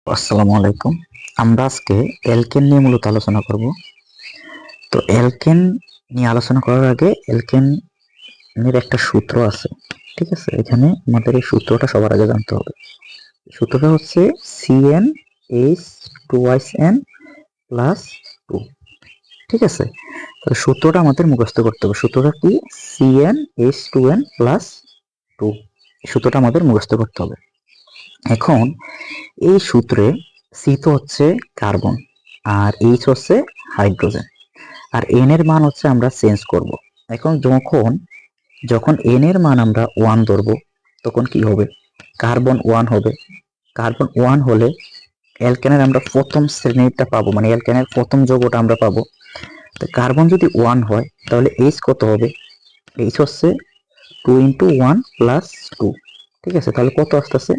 আসসালামু আলাইকুম। আমরা আজকে অ্যালকেন নিয়ে মূলত আলোচনা করব। তো অ্যালকেন নিয়ে আলোচনা করার আগে অ্যালকেনের একটা সূত্র আছে, ঠিক আছে? এখানে আমাদের এই সূত্রটা সবার আগে জানতে হবে। সূত্রটা হচ্ছে CnH2n প্লাস 2, ঠিক আছে? তাহলে সূত্রটা আমাদের মুখস্থ করতে হবে। সূত্রটা কি? CnH2n প্লাস 2, সূত্রটা আমাদের মুখস্থ করতে হবে। এখন এই সূত্রে সি তো হচ্ছে কার্বন আর এইচ হচ্ছে হাইড্রোজেন, আর এন এর মান হচ্ছে আমরা চেঞ্জ করব। এখন যখন যখন এন এর মান আমরা 1 ধরবো তখন কি হবে? কার্বন 1 হবে। কার্বন 1 হলে অ্যালকেনের আমরা প্রথম শ্রেণীটা পাবো, মানে অ্যালকেনের প্রথম যৌগটা আমরা পাবো। তো কার্বন যদি 1 হয় তাহলে এইচ কত হবে? এইচ হচ্ছে 2 × 1 + 2, ঠিক আছে? তাহলে কত আসতেছে?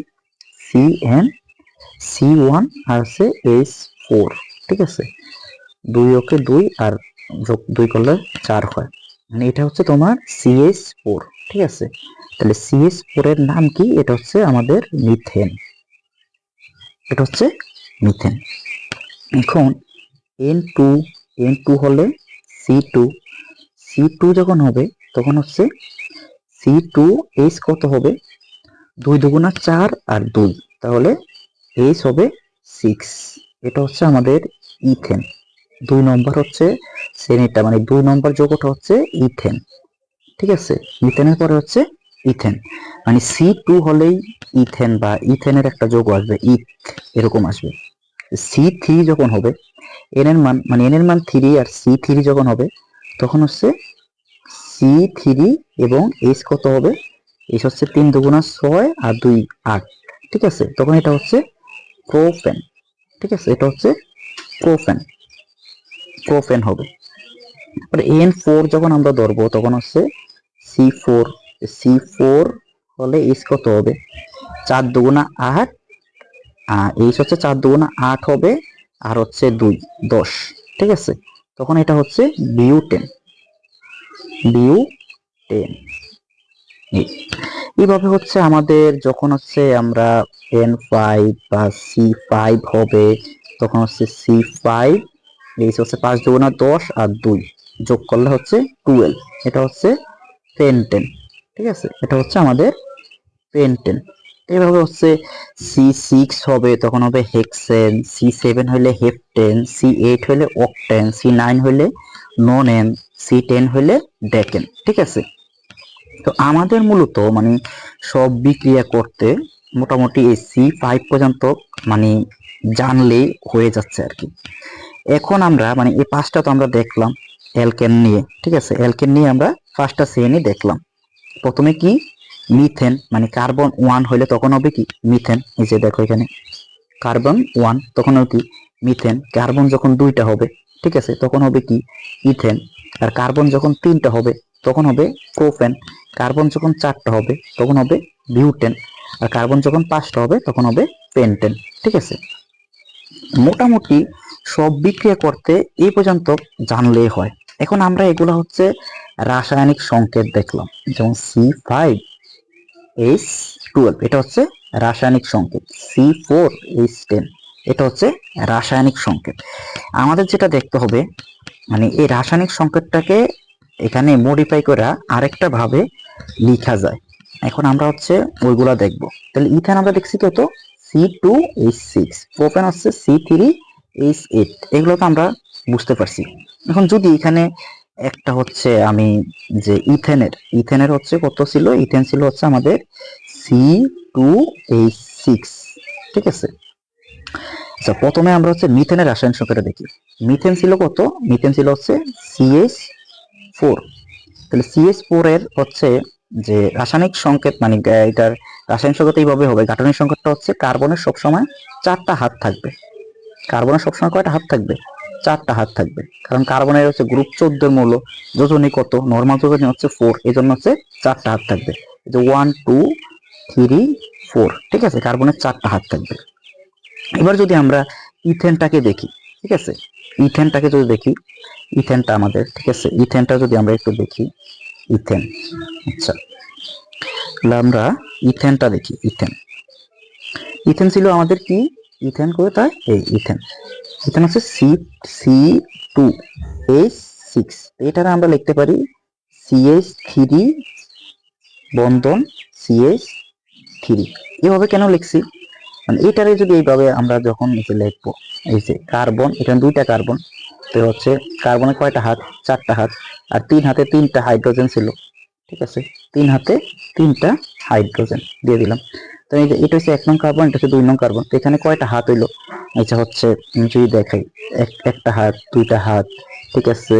C1 আর হচ্ছে H4, ঠিক আছে? 2 ওকে 2 আর যোগ 2 করলে 4 হয়, মানে এটা হচ্ছে তোমার CH4, ঠিক আছে? তাহলে CH4 এর নাম কি? এটা হচ্ছে আমাদের মিথেন, এটা হচ্ছে মিথেন। এখন N2 N2 হলে C2 C2 যখন হবে তখন হচ্ছে C2H কত হবে? 2 দুগুণা 4 আর 2, তাহলে H হবে 6। এটা হচ্ছে আমাদের ইথেন। 2 নম্বর হচ্ছে শ্রেণীটা, মানে 2 নম্বর যৌগটা হচ্ছে ইথেন, ঠিক আছে? মিথেনের পরে হচ্ছে ইথেন, মানে C2 হলেই ইথেন বা ইথেনের একটা যৌগ আসবে, এরকম আসবে। C3 যখন হবে এন এর মান, মানে এন এর মান 3 আর C3 যখন হবে তখন হচ্ছে C3 এবং H কত হবে? H হচ্ছে 3 দুগুণা 6 আর 2 8, ঠিক আছে? তখন এটা হচ্ছে প্রোপেন, ঠিক আছে? এটা হচ্ছে প্রোপেন, প্রোপেন হবে। N4 যখন আমরা ধরবো তখন হচ্ছে C4 C4 হলে H কত হবে? 4 দুগুণা 8, H হচ্ছে 4 দুগুণা 8 হবে, আর হচ্ছে 2 10, ঠিক আছে? তখন এটা হচ্ছে বিউটেন, বিউটেন। এইভাবে হচ্ছে আমাদের যখন হচ্ছে আমরা N5 বা C5 হবে তখন হচ্ছে C5, H হচ্ছে 5 দুগুণা 10 আর 2 যোগ করলে হচ্ছে 12, এটা হচ্ছে পেন্টেন, ঠিক আছে? এটা হচ্ছে আমাদের পেন্টেন। এইভাবে হচ্ছে C6 হবে তখন হবে হেক্সেন, C7 হলে হেপটেন, C8 হলে অকটেন, C9 হলে নোনেন, C10 হলে ডেকেন, ঠিক আছে? তো আমাদের মূলত মানে সব বিক্রিয়া করতে মোটামুটি এই C5 পর্যন্ত মানে জানলেই হয়ে যাচ্ছে আর কি। এখন আমরা মানে এই পাঁচটা তো আমরা দেখলাম অ্যালকেন নিয়ে, ঠিক আছে? অ্যালকেন নিয়ে আমরা পাঁচটা শ্রেণী দেখলাম। প্রথমে কি? মিথেন, মানে কার্বন 1 হলে তখন হবে কি? মিথেন। এই যে দেখো এখানে কার্বন 1 তখন হবে কি? মিথেন। কার্বন যখন 2টা হবে, ঠিক আছে, তখন হবে কি? ইথেন। আর কার্বন যখন 3টা হবে তখন হবে প্রোপেন। কার্বন যখন 4টা হবে তখন হবে বিউটেন। আর কার্বন যখন 5টা হবে তখন হবে পেন্টেন, ঠিক আছে? মোটামুটি সব বিক্রিয়া করতে এই পর্যন্ত জানলেই হয়। এখন আমরা এগুলো হচ্ছে রাসায়নিক সংকেত দেখলাম, যেমন C5H12 এটা হচ্ছে রাসায়নিক সংকেত, C4H10 এটা হচ্ছে রাসায়নিক সংকেত। আমাদের যেটা দেখতে হবে মানে এই রাসায়নিক সংকেতটাকে এখানে মডিফাই করে আরেকটা ভাবে লেখা যায়। এখন আমরা হচ্ছে ওইগুলা দেখব। তাহলে ইথেন আমরা দেখছি কত? C2H6, প্রোপেন হচ্ছে C3H8, এগুলো তো আমরা বুঝতে পারছি। এখন যদি এখানে একটা হচ্ছে আমি যে ইথেনের হচ্ছে কত ছিল? ইথেন ছিল হচ্ছে আমাদের C2H6, ঠিক আছে? আচ্ছা, প্রথমে আমরা হচ্ছে মিথেনের রাসায়নিক সংকেতটা দেখি। মিথেন ছিল কত? মিথেন ছিল হচ্ছে CH4। তাহলে CH4 এর হচ্ছে যে রাসায়নিক সংকেত, মানে এটার রাসায়নিক সংকেত এইভাবে হবে। গাঠনিক সংকেতটা হচ্ছে কার্বনের সবসময় 4টা হাত থাকবে। কার্বনের সবসময় কয়টা হাত থাকবে? 4টা হাত থাকবে, কারণ কার্বনের হচ্ছে গ্রুপ 14 এর মৌল, যোজনী কত? নরমাল যোজনী হচ্ছে 4, এজন্য হচ্ছে 4টা হাত থাকবে। এই যে 1 2 3 4, ঠিক আছে? কার্বনের 4টা হাত থাকবে। এবার যদি আমরা ইথেনটাকে দেখি, ঠিক আছে? ইথেনটাকে যদি দেখি, ইথেনটা আমাদের, ঠিক আছে? ইথেনটা যদি আমরা একটু দেখি, ইথেন, আচ্ছা, তাহলে আমরা ইথেনটা দেখি। ইথেন ছিল আমাদের কি? ইথেন কোথায়, এই ইথেন। ইথেন হচ্ছে C2H6, এটার আমরা লিখতে পারি CH3 বন্ধন CH3। এভাবে কেন লিখছি, মানে এটারে যদি এইভাবে আমরা যখন নিচে লিখবো, এই যে কার্বন, এখানে দুইটা কার্বন, তো হচ্ছে কার্বনের কয়টা হাত, চারটা হাত, আর তিন হাতে তিনটা হাইড্রোজেন ছিল, ঠিক আছে, তিন হাতে তিনটা হাইড্রোজেন দিয়ে দিলাম। তো এই যে এটা হচ্ছে 1 নং কার্বন, এটা হচ্ছে 2 নং কার্বন, তো এখানে কয়টা হাত হইলো, আচ্ছা হচ্ছে আমি যদি দেখাই, একটা হাত, দুইটা হাত, ঠিক আছে,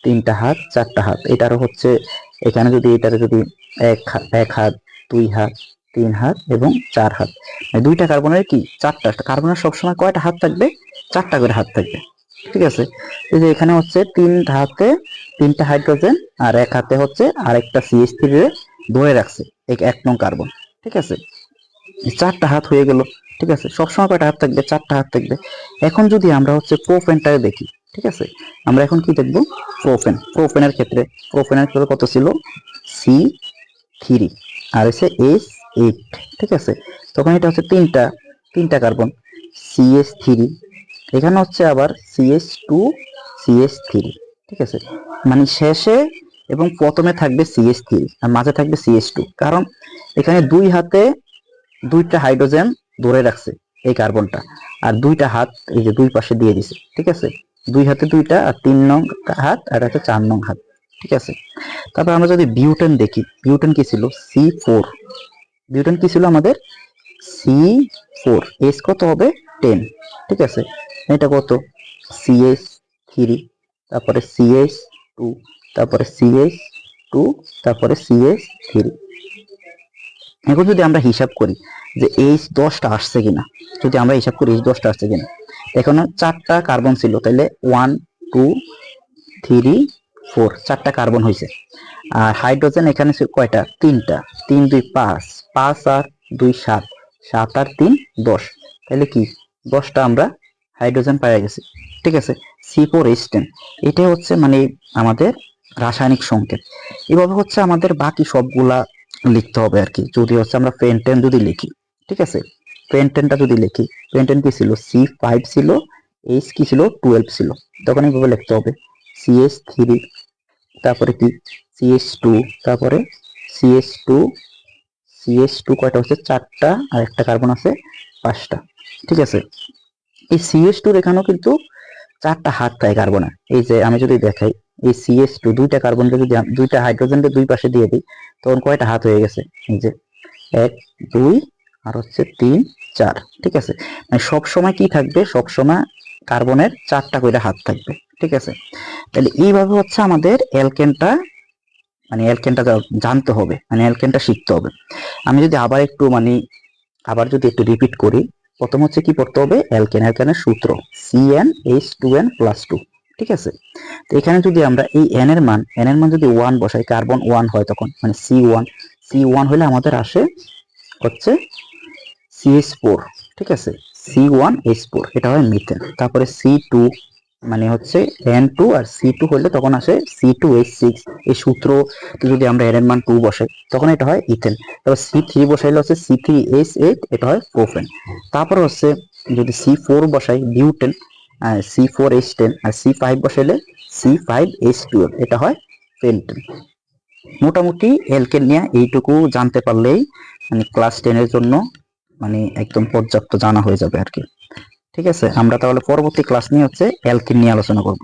তিনটা হাত, চারটা হাত, এটারও হচ্ছে এখানে যদি এটারে যদি এক হাত, 2 হাত, 3 হাত এবং 4 হাত, মানে দুইটা কার্বনের কি চারটা, কার্বনের সবসময় কয়টা হাত থাকবে, চারটা করে হাত থাকবে, ঠিক আছে। এই যে এখানে হচ্ছে তিন হাতে তিনটা হাইড্রোজেন, আর এক হাতে হচ্ছে আরেকটা CH3 রে ধরে রাখছে, 1 নং কার্বন, ঠিক আছে, চারটা হাত হয়ে গেল, ঠিক আছে। সবসময় কয়টা হাত থাকবে, চারটা হাত থাকবে। এখন যদি আমরা হচ্ছে প্রোপেনটাকে দেখি, ঠিক আছে, আমরা এখন কি দেখবো, প্রোপেনের ক্ষেত্রে কত ছিল, C3 আর হচ্ছে S8, ঠিক আছে। তখন এটা হচ্ছে তিনটা কার্বন, CH3, এখানে হচ্ছে আবার CH2 CH3, ঠিক আছে, মানে শেষে এবং প্রথমে থাকবে CH3 আর মাঝে থাকবে CH2, কারণ এখানে দুই হাতে দুইটা হাইড্রোজেন ধরে রাখছে এই কার্বনটা, আর দুইটা হাত এই যে দুই পাশে দিয়ে দিছে, ঠিক আছে, দুই হাতে দুইটা, আর 3 নং হাত, আর একটা 4 নং হাত, ঠিক আছে। তারপর আমরা যদি বিউটেন দেখি, বিউটেন কি ছিল, C4, বিউটেন কি ছিল আমাদের C4, এস কত হবে 10, ঠিক আছে, এটা কত CH3, তারপরে CH2, তারপরে CH2, তারপরে CH3। এখন যদি আমরা হিসাব করি যে H10টা আসছে কিনা, যদি আমরা হিসাব করি H10টা আসছে কিনা, এখন চারটা কার্বন ছিল, তাহলে 1 2 3 4, চারটা কার্বন হয়েছে। আর হাইড্রোজেন এখানে কয়টা, তিনটা, 3 2 5, 5 আর 2 7, 7 আর 3 10, তাহলে কি 10টা আমরা হাইড্রোজেন পাওয়া গেছে, ঠিক আছে। C4H10, এটাই হচ্ছে মানে আমাদের রাসায়নিক সংকেত। এভাবে হচ্ছে আমাদের বাকি সবগুলা লিখতে হবে আর কি। যদি হচ্ছে আমরা পেন্টেন যদি লিখি, ঠিক আছে, পেন্টেনটা যদি লিখি, পেন্টেন কি ছিল, C5 ছিল, H কি ছিল, 12 ছিল, তখন এইভাবে লিখতে হবে CH3, তারপরে কি CH2, তারপরে CH2, CH2 কয়টা হচ্ছে, চারটা, আর একটা কার্বন আছে 5টা, ঠিক আছে। এই CH2 এখানেও কিন্তু চারটা হাত থাকে কার্বনের, এই যে আমি যদি দেখাই, এই CH2 দুইটা কার্বনকে যদি দুইটা হাইড্রোজেনকে দুই পাশে দিয়ে দিই, তখন কয়টা হাত হয়ে গেছে, এই যে 1 2 আর হচ্ছে 3 4, ঠিক আছে। মানে সব সময় কি থাকবে, সব সময় কার্বনের চারটা করে হাত থাকবে, ঠিক আছে। তাহলে এইভাবে হচ্ছে আমাদের অ্যালকেনটা, মানে অ্যালকেনটা জানতে হবে, মানে অ্যালকেনটা শিখতে হবে। আমি যদি আবার যদি একটু রিপিট করি, প্রথম হচ্ছে কি পড়তে হবে, অ্যালকেনের সূত্র CnH2n+2, ঠিক আছে। তো এখানে যদি আমরা এই n এর মান যদি 1 বসাই, কার্বন 1 হয় তখন, মানে C1 হলে আমাদের আসে হচ্ছে CH4, ঠিক আছে, C1H4, এটা হয় মিথেন। তারপরে C2 মানে হচ্ছে N2, আর C2 হলে তখন আসে C2H6, এই সূত্র যদি আমরা n এর মান 2 বসাই, তখন এটা হয় ইথেন। তারপর C3 বসাইলে হচ্ছে C3H8, এটা হয় প্রোপেন। তারপর হচ্ছে যদি C4 বসাই, বিউটেন, C4H10, আর C5 বসাইলে C5H12, এটা হয় পেন্টেন। মোটামুটি অ্যালকেন নিয়ে এইটুকু জানতে পারলেই মানে ক্লাস 10 এর জন্য মানে একদম পর্যাপ্ত জানা হয়ে যাবে আর কি। ঠিক আছে, আমরা তাহলে পরবর্তী ক্লাস নিয়ে হচ্ছে অ্যালকিন নিয়ে আলোচনা করব।